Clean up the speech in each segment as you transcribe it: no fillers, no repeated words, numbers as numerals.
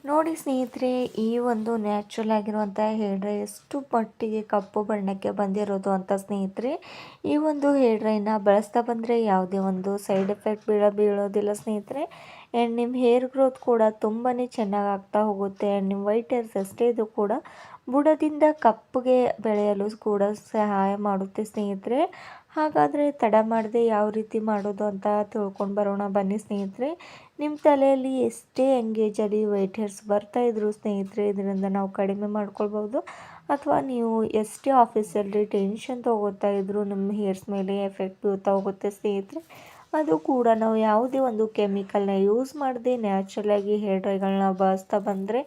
ನೋಡಿ ಸ್ನೇಹಿತರೆ, ಈ ಒಂದು ನ್ಯಾಚುರಲ್ ಆಗಿರುವಂಥ ಹೇರ್ ಡ್ರೈ ಎಷ್ಟು ಮಟ್ಟಿಗೆ ಕಪ್ಪು ಬಣ್ಣಕ್ಕೆ ಬಂದಿರೋದು ಅಂತ ಸ್ನೇಹಿತರೆ. ಈ ಒಂದು ಹೇರ್ ಡ್ರೈನ ಬಳಸ್ತಾ ಬಂದರೆ ಯಾವುದೇ ಒಂದು ಸೈಡ್ ಎಫೆಕ್ಟ್ ಬೀಳೋದಿಲ್ಲ ಸ್ನೇಹಿತರೆ. ಆ್ಯಂಡ್ ನಿಮ್ಮ ಹೇರ್ ಗ್ರೋತ್ ಕೂಡ ತುಂಬಾ ಚೆನ್ನಾಗಿ ಆಗ್ತಾ ಹೋಗುತ್ತೆ. ಆ್ಯಂಡ್ ನಿಮ್ಮ ವೈಟ್ ಹೇರ್ಸ್ ಎಷ್ಟೇ ಇದು ಕೂಡ ಬುಡದಿಂದ ಕಪ್ಪಗೆ ಬೆಳೆಯಲು ಕೂಡ ಸಹಾಯ ಮಾಡುತ್ತೆ ಸ್ನೇಹಿತರೆ. ಹಾಗಾದರೆ ತಡ ಮಾಡದೆ ಯಾವ ರೀತಿ ಮಾಡೋದು ಅಂತ ತಿಳ್ಕೊಂಡು ಬರೋಣ ಬನ್ನಿ ಸ್ನೇಹಿತರೆ. ನಿಮ್ಮ ತಲೆಯಲ್ಲಿ ಎಷ್ಟೇ ಎಂಗೇಜಲ್ಲಿ ವೈಟ್ ಹೇರ್ಸ್ ಬರ್ತಾಯಿದ್ರು ಸ್ನೇಹಿತರೆ, ಇದರಿಂದ ನಾವು ಕಡಿಮೆ ಮಾಡ್ಕೊಳ್ಬೋದು. ಅಥವಾ ನೀವು ಎಷ್ಟೇ ಆಫೀಸಲ್ಲಿ ಟೆನ್ಷನ್ ತೊಗೋತಾ ಇದ್ದರೂ ನಿಮ್ಮ ಹೇರ್ಸ್ ಮೇಲೆ ಎಫೆಕ್ಟ್ ಬೀಳ್ತಾ ಹೋಗುತ್ತೆ ಸ್ನೇಹಿತರೆ. ಅದು ಕೂಡ ನಾವು ಯಾವುದೇ ಒಂದು ಕೆಮಿಕಲ್ನ ಯೂಸ್ ಮಾಡದೆ ನ್ಯಾಚುರಲಾಗಿ ಹೇರ್ ಡ್ರೈಗಳನ್ನ ಬಳಸ್ತಾ ಬಂದರೆ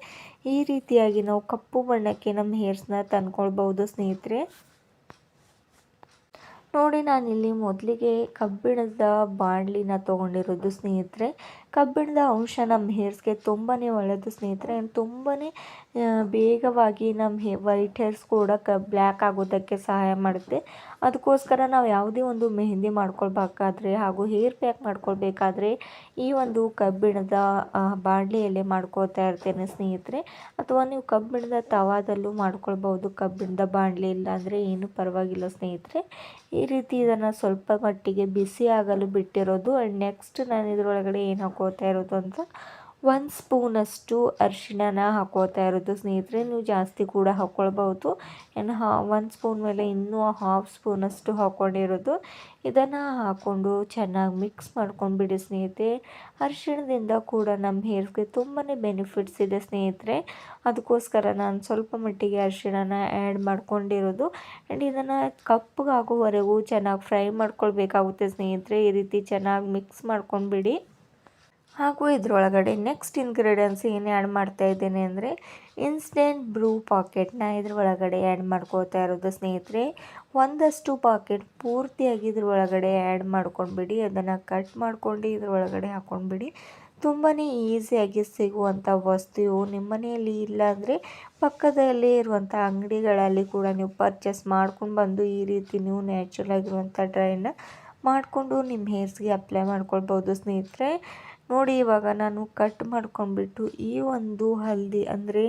ಈ ರೀತಿಯಾಗಿ ನಾವು ಕಪ್ಪು ಬಣ್ಣಕ್ಕೆ ನಮ್ಮ ಹೇರ್ಸ್ನ ತಂದ್ಕೊಳ್ಬೋದು ಸ್ನೇಹಿತರೆ. ನೋಡಿ, ನಾನಿಲ್ಲಿ ಮೊದಲಿಗೆ ಕಬ್ಬಿಣದ ಬಾಣಲಿನ ತೊಗೊಂಡಿರೋದು ಸ್ನೇಹಿತರೆ. ಕಬ್ಬಿಣದ ಅಂಶ ನಮ್ಮ ಹೇರ್ಸ್ಗೆ ತುಂಬಾ ಒಳ್ಳೆಯದು ಸ್ನೇಹಿತರೆ. ತುಂಬಾ ಬೇಗವಾಗಿ ನಮ್ಮ ವೈಟ್ ಹೇರ್ಸ್ ಕೂಡ ಬ್ಲ್ಯಾಕ್ ಆಗೋದಕ್ಕೆ ಸಹಾಯ ಮಾಡುತ್ತೆ. ಅದಕ್ಕೋಸ್ಕರ ನಾವು ಯಾವುದೇ ಒಂದು ಮೆಹಂದಿ ಮಾಡ್ಕೊಳ್ಬೇಕಾದ್ರೆ ಹಾಗೂ ಹೇರ್ ಪ್ಯಾಕ್ ಮಾಡ್ಕೊಳ್ಬೇಕಾದ್ರೆ ಈ ಒಂದು ಕಬ್ಬಿಣದ ಬಾಣಲಿಯಲ್ಲೇ ಮಾಡ್ಕೊಳ್ತಾ ಇರ್ತೇನೆ ಸ್ನೇಹಿತರೆ. ಅಥವಾ ನೀವು ಕಬ್ಬಿಣದ ತವಾದಲ್ಲೂ ಮಾಡ್ಕೊಳ್ಬೋದು. ಕಬ್ಬಿಣದ ಬಾಣಲಿ ಇಲ್ಲ ಅಂದರೆ ಏನೂ ಪರವಾಗಿಲ್ಲ ಸ್ನೇಹಿತರೆ. ಈ ರೀತಿ ಇದನ್ನು ಸ್ವಲ್ಪ ಮಟ್ಟಿಗೆ ಬಿಸಿ ಆಗಲು ಬಿಟ್ಟಿರೋದು. ಆ್ಯಂಡ್ ನೆಕ್ಸ್ಟ್ ನಾನು ಇದರೊಳಗಡೆ ಏನು ಹಾಕೋತಾ ಇರೋದು ಅಂತ 1 ಸ್ಪೂನಷ್ಟು ಅರಿಶಿಣನ ಹಾಕೋತಾ ಇರೋದು ಸ್ನೇಹಿತರೆ. ನೀವು ಜಾಸ್ತಿ ಕೂಡ ಹಾಕ್ಕೊಳ್ಬೋದು. ಇನ್ನು 1 ಸ್ಪೂನ್ ಮೇಲೆ ಇನ್ನೂ 1/2 ಸ್ಪೂನಷ್ಟು ಹಾಕ್ಕೊಂಡಿರೋದು. ಇದನ್ನು ಹಾಕ್ಕೊಂಡು ಚೆನ್ನಾಗಿ ಮಿಕ್ಸ್ ಮಾಡ್ಕೊಂಡ್ಬಿಡಿ ಸ್ನೇಹಿತರೆ. ಅರಿಶಿಣದಿಂದ ಕೂಡ ನಮ್ಮ ಹೇರ್ಸ್ಗೆ ತುಂಬಾ ಬೆನಿಫಿಟ್ಸ್ ಇದೆ ಸ್ನೇಹಿತರೆ. ಅದಕ್ಕೋಸ್ಕರ ನಾನು ಸ್ವಲ್ಪ ಮಟ್ಟಿಗೆ ಅರಿಶಿಣನ ಆ್ಯಡ್ ಮಾಡ್ಕೊಂಡಿರೋದು. ಆ್ಯಂಡ್ ಇದನ್ನು ಕಪ್ಪಗಾಗೋವರೆಗೂ ಚೆನ್ನಾಗಿ ಫ್ರೈ ಮಾಡ್ಕೊಳ್ಬೇಕಾಗುತ್ತೆ ಸ್ನೇಹಿತರೆ. ಈ ರೀತಿ ಚೆನ್ನಾಗಿ ಮಿಕ್ಸ್ ಮಾಡ್ಕೊಂಡ್ಬಿಡಿ. ಹಾಗೂ ಇದರೊಳಗಡೆ ನೆಕ್ಸ್ಟ್ ಇಂಗ್ರೀಡಿಯೆಂಟ್ಸ್ ಏನು ಆ್ಯಡ್ ಮಾಡ್ತಾ ಇದ್ದೇನೆ ಅಂದರೆ ಇನ್ಸ್ಟೆಂಟ್ ಬ್ರೂ ಪಾಕೆಟ್ನ ಇದರೊಳಗಡೆ ಆ್ಯಡ್ ಮಾಡ್ಕೋತಾ ಇರೋದು ಸ್ನೇಹಿತರೆ. ಒಂದಷ್ಟು ಪಾಕೆಟ್ ಪೂರ್ತಿಯಾಗಿ ಇದರೊಳಗಡೆ ಆ್ಯಡ್ ಮಾಡ್ಕೊಂಡ್ಬಿಡಿ. ಅದನ್ನು ಕಟ್ ಮಾಡ್ಕೊಂಡು ಇದರೊಳಗಡೆ ಹಾಕ್ಕೊಂಡ್ಬಿಡಿ. ತುಂಬಾ ಈಸಿಯಾಗಿ ಸಿಗುವಂಥ ವಸ್ತು ಇವು. ನಿಮ್ಮ ಮನೆಯಲ್ಲಿ ಇಲ್ಲಾಂದರೆ ಪಕ್ಕದಲ್ಲೇ ಇರುವಂಥ ಅಂಗಡಿಗಳಲ್ಲಿ ಕೂಡ ನೀವು ಪರ್ಚೇಸ್ ಮಾಡ್ಕೊಂಡು ಬಂದು ಈ ರೀತಿ ನೀವು ನ್ಯಾಚುರಲ್ ಆಗಿರುವಂಥ ಡ್ರೈನ ಮಾಡಿಕೊಂಡು ನಿಮ್ಮ ಹೇರ್ಸ್ಗೆ ಅಪ್ಲೈ ಮಾಡ್ಕೊಳ್ಬೋದು ಸ್ನೇಹಿತರೆ. ನೋಡಿ, ಇವಾಗ ನಾನು ಕಟ್ ಮಾಡ್ಕೊಂಡ್ಬಿಟ್ಟು ಈ ಒಂದು ಹಲ್ದಿ ಅಂದರೆ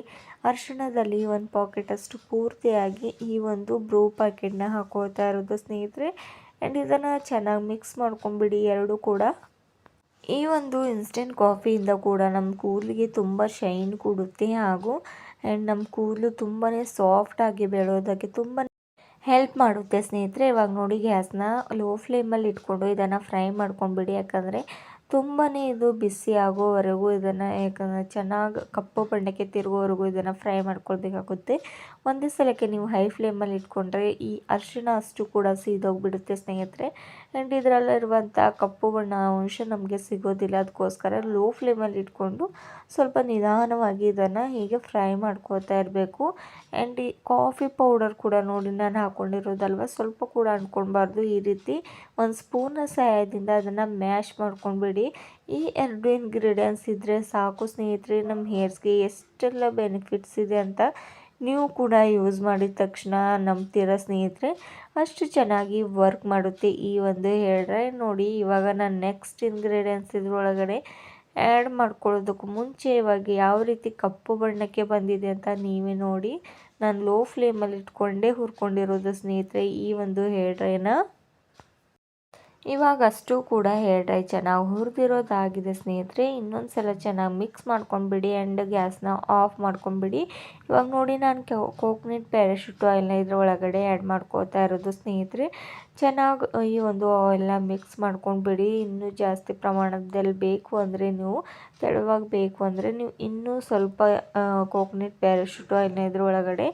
ಅರಿಶಿಣದಲ್ಲಿ 1 ಪಾಕೆಟಷ್ಟು ಪೂರ್ತಿಯಾಗಿ ಈ ಒಂದು ಬ್ರೂ ಪ್ಯಾಕೆಟ್ನ ಹಾಕೋತಾ ಇರೋದು ಸ್ನೇಹಿತರೆ. ಆ್ಯಂಡ್ ಇದನ್ನು ಚೆನ್ನಾಗಿ ಮಿಕ್ಸ್ ಮಾಡ್ಕೊಂಡ್ಬಿಡಿ ಎರಡೂ ಕೂಡ. ಈ ಒಂದು ಇನ್ಸ್ಟೆಂಟ್ ಕಾಫಿಯಿಂದ ಕೂಡ ನಮ್ಮ ಕೂದಲಿಗೆ ತುಂಬ ಶೈನ್ ಕೊಡುತ್ತೆ ಹಾಗೂ ಆ್ಯಂಡ್ ನಮ್ಮ ಕೂದಲು ತುಂಬಾ ಸಾಫ್ಟಾಗಿ ಬೆಳೆಯೋದಕ್ಕೆ ತುಂಬ ಹೆಲ್ಪ್ ಮಾಡುತ್ತೆ ಸ್ನೇಹಿತರೆ. ಇವಾಗ ನೋಡಿ, ಗ್ಯಾಸ್ನ ಲೋ ಫ್ಲೇಮಲ್ಲಿ ಇಟ್ಕೊಂಡು ಇದನ್ನು ಫ್ರೈ ಮಾಡ್ಕೊಂಡ್ಬಿಡಿ. ಯಾಕಂದರೆ ತುಂಬಾ ಇದು ಬಿಸಿ ಆಗೋವರೆಗೂ ಇದನ್ನು ಯಾಕಂದರೆ ಚೆನ್ನಾಗಿ ಕಪ್ಪು ಬಣ್ಣಕ್ಕೆ ತಿರುಗೋವರೆಗೂ ಇದನ್ನು ಫ್ರೈ ಮಾಡ್ಕೊಳ್ಬೇಕಾಗುತ್ತೆ. ಒಂದೇ ಸಲಕ್ಕೆ ನೀವು ಹೈ ಫ್ಲೇಮಲ್ಲಿ ಇಟ್ಕೊಂಡ್ರೆ ಈ ಅರಿಶಿಣ ಅಷ್ಟು ಕೂಡ ಸೀದೋಗಿಬಿಡುತ್ತೆ ಸ್ನೇಹಿತರೆ. ಆ್ಯಂಡ್ ಇದರಲ್ಲಿರುವಂಥ ಕಪ್ಪು ಬಣ್ಣ ಅಂಶ ನಮಗೆ ಸಿಗೋದಿಲ್ಲ. ಅದಕ್ಕೋಸ್ಕರ ಲೋ ಫ್ಲೇಮಲ್ಲಿ ಇಟ್ಕೊಂಡು ಸ್ವಲ್ಪ ನಿಧಾನವಾಗಿ ಇದನ್ನು ಹೀಗೆ ಫ್ರೈ ಮಾಡ್ಕೋತಾ ಇರಬೇಕು. ಆ್ಯಂಡ್ ಈ ಕಾಫಿ ಪೌಡರ್ ಕೂಡ ನೋಡಿ ನಾನು ಹಾಕ್ಕೊಂಡಿರೋದಲ್ವ, ಸ್ವಲ್ಪ ಕೂಡ ಅಂದ್ಕೊಳ್ಬಾರ್ದು. ಈ ರೀತಿ 1 ಸ್ಪೂನ್ ಸಹಾಯದಿಂದ ಅದನ್ನು ಮ್ಯಾಶ್ ಮಾಡ್ಕೊಂಡ್ಬಿಡಿ. ಈ 2 ಇಂಗ್ರೀಡಿಯೆಂಟ್ಸ್ ಇದ್ದರೆ ಸಾಕು ಸ್ನೇಹಿತರೆ. ನಮ್ಮ ಹೇರ್ಸ್ಗೆ ಎಷ್ಟೆಲ್ಲ ಬೆನಿಫಿಟ್ಸ್ ಇದೆ ಅಂತ ನೀವು ಕೂಡ ಯೂಸ್ ಮಾಡಿದ ತಕ್ಷಣ ನಂಬ್ತೀರ ಸ್ನೇಹಿತರೆ. ಅಷ್ಟು ಚೆನ್ನಾಗಿ ವರ್ಕ್ ಮಾಡುತ್ತೆ ಈ ಒಂದು ಹೇರ್ ಡ್ರೈ. ನೋಡಿ, ಇವಾಗ ನಾನು ನೆಕ್ಸ್ಟ್ ಇಂಗ್ರೀಡಿಯೆಂಟ್ಸ್ ಇದರೊಳಗಡೆ ಆ್ಯಡ್ ಮಾಡ್ಕೊಳ್ಳೋದಕ್ಕೂ ಮುಂಚೆ ಇವಾಗ ಯಾವ ರೀತಿ ಕಪ್ಪು ಬಣ್ಣಕ್ಕೆ ಬಂದಿದೆ ಅಂತ ನೀವೇ ನೋಡಿ. ನಾನು ಲೋ ಫ್ಲೇಮಲ್ಲಿ ಇಟ್ಕೊಂಡೇ ಹುರ್ಕೊಂಡಿರೋದು ಸ್ನೇಹಿತರೆ ಈ ಒಂದು ಹೇರ್ ಡ್ರೈನ. ಇವಾಗ ಅಷ್ಟು ಕೂಡ ಹೇರ್ ಡ್ರೈ ಚೆನ್ನಾಗಿ ಹುರಿದಿರೋದಾಗಿದೆ ಸ್ನೇಹಿತರೆ. ಇನ್ನೊಂದು ಸಲ ಚೆನ್ನಾಗಿ ಮಿಕ್ಸ್ ಮಾಡ್ಕೊಂಡ್ಬಿಡಿ ಆ್ಯಂಡ್ ಗ್ಯಾಸ್ನ ಆಫ್ ಮಾಡ್ಕೊಂಡ್ಬಿಡಿ. ಇವಾಗ ನೋಡಿ, ನಾನು ಕೋಕೋನಟ್ ಪ್ಯಾರಾಶೂಟ್ ಆಯಿಲ್ನ ಇದರೊಳಗಡೆ ಆ್ಯಡ್ ಮಾಡ್ಕೋತಾ ಇರೋದು ಸ್ನೇಹಿತರೆ. ಚೆನ್ನಾಗಿ ಈ ಒಂದು ಆಯಿಲ್ನ ಮಿಕ್ಸ್ ಮಾಡ್ಕೊಂಡ್ಬಿಡಿ. ಇನ್ನೂ ಜಾಸ್ತಿ ಪ್ರಮಾಣದಲ್ಲಿ ಬೇಕು ಅಂದರೆ ನೀವು ತೆಳುವಾಗಿ ಬೇಕು ಅಂದರೆ ನೀವು ಇನ್ನೂ ಸ್ವಲ್ಪ ಕೋಕೋನಟ್ ಪ್ಯಾರಾಶೂಟ್ ಆಯಿಲ್ನ ಇದರೊಳಗಡೆ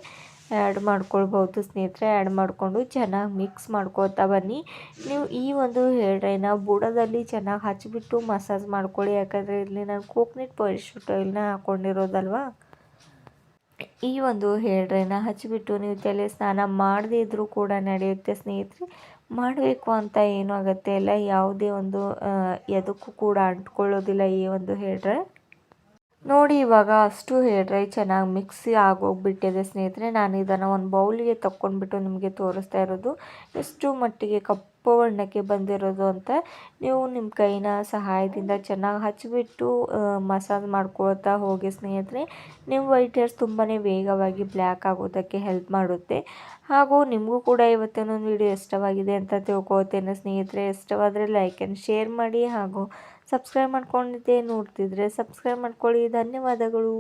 ಆ್ಯಡ್ ಮಾಡ್ಕೊಳ್ಬೋದು ಸ್ನೇಹಿತರೆ. ಆ್ಯಡ್ ಮಾಡಿಕೊಂಡು ಚೆನ್ನಾಗಿ ಮಿಕ್ಸ್ ಮಾಡ್ಕೊತಾ ಬನ್ನಿ. ನೀವು ಈ ಒಂದು ಹೇರ್ ಡ್ರೈನ ಬುಡದಲ್ಲಿ ಚೆನ್ನಾಗಿ ಹಚ್ಚಿಬಿಟ್ಟು ಮಸಾಜ್ ಮಾಡ್ಕೊಳ್ಳಿ. ಯಾಕಂದರೆ ಇಲ್ಲಿ ನಾನು ಕೋಕೋನಟ್ ಪ್ಯಾರಾಶೂಟ್ ಆಯಿಲ್ನ ಹಾಕ್ಕೊಂಡಿರೋದಲ್ವ. ಈ ಒಂದು ಹೇರ್ ಡ್ರೈನ ಹಚ್ಚಿಬಿಟ್ಟು ನೀವು ತಲೆ ಸ್ನಾನ ಮಾಡದೇ ಇದ್ದರೂ ಕೂಡ ನಡೆಯುತ್ತೆ ಸ್ನೇಹಿತರೆ. ಮಾಡಬೇಕು ಅಂತ ಏನೂ ಆಗುತ್ತೆ ಇಲ್ಲ, ಯಾವುದೇ ಒಂದು ಎದಕ್ಕೂ ಕೂಡ ಅಂಟ್ಕೊಳ್ಳೋದಿಲ್ಲ ಈ ಒಂದು ಹೇರ್ ಡ್ರೈ. ನೋಡಿ, ಇವಾಗ ಅಷ್ಟು ಹೇರ್ ಡ್ರೈ ಚೆನ್ನಾಗಿ ಮಿಕ್ಸಿ ಆಗೋಗ್ಬಿಟ್ಟಿದೆ ಸ್ನೇಹಿತರೆ. ನಾನು ಇದನ್ನು ಒಂದು ಬೌಲಿಗೆ ತಕ್ಕೊಂಡ್ಬಿಟ್ಟು ನಿಮಗೆ ತೋರಿಸ್ತಾ ಇರೋದು ಎಷ್ಟು ಮಟ್ಟಿಗೆ ಕಪ್ಪು ಕಪ್ಪು ಬಣ್ಣಕ್ಕೆ ಬಂದಿರೋದು ಅಂತ. ನೀವು ನಿಮ್ಮ ಕೈನ ಸಹಾಯದಿಂದ ಚೆನ್ನಾಗಿ ಹಚ್ಚಿಬಿಟ್ಟು ಮಸಾಜ್ ಮಾಡ್ಕೊಳ್ತಾ ಹೋಗಿ ಸ್ನೇಹಿತರೆ. ನಿಮ್ಮ ವೈಟ್ ಹೇರ್ಸ್ ತುಂಬಾ ವೇಗವಾಗಿ ಬ್ಲ್ಯಾಕ್ ಆಗೋದಕ್ಕೆ ಹೆಲ್ಪ್ ಮಾಡುತ್ತೆ. ಹಾಗೂ ನಿಮಗೂ ಕೂಡ ಇವತ್ತಿನ ವಿಡಿಯೋ ಇಷ್ಟವಾಗಿದೆ ಅಂತ ತಿಳ್ಕೊಳ್ತೇನೆ ಸ್ನೇಹಿತರೆ. ಇಷ್ಟವಾದರೆ ಲೈಕ್ ಆ್ಯಂಡ್ ಶೇರ್ ಮಾಡಿ ಹಾಗೂ ಸಬ್ಸ್ಕ್ರೈಬ್ ಮಾಡ್ಕೊಂಡಿದ್ದೆ ನೋಡ್ತಿದ್ರೆ ಸಬ್ಸ್ಕ್ರೈಬ್ ಮಾಡ್ಕೊಳ್ಳಿ. ಧನ್ಯವಾದಗಳು.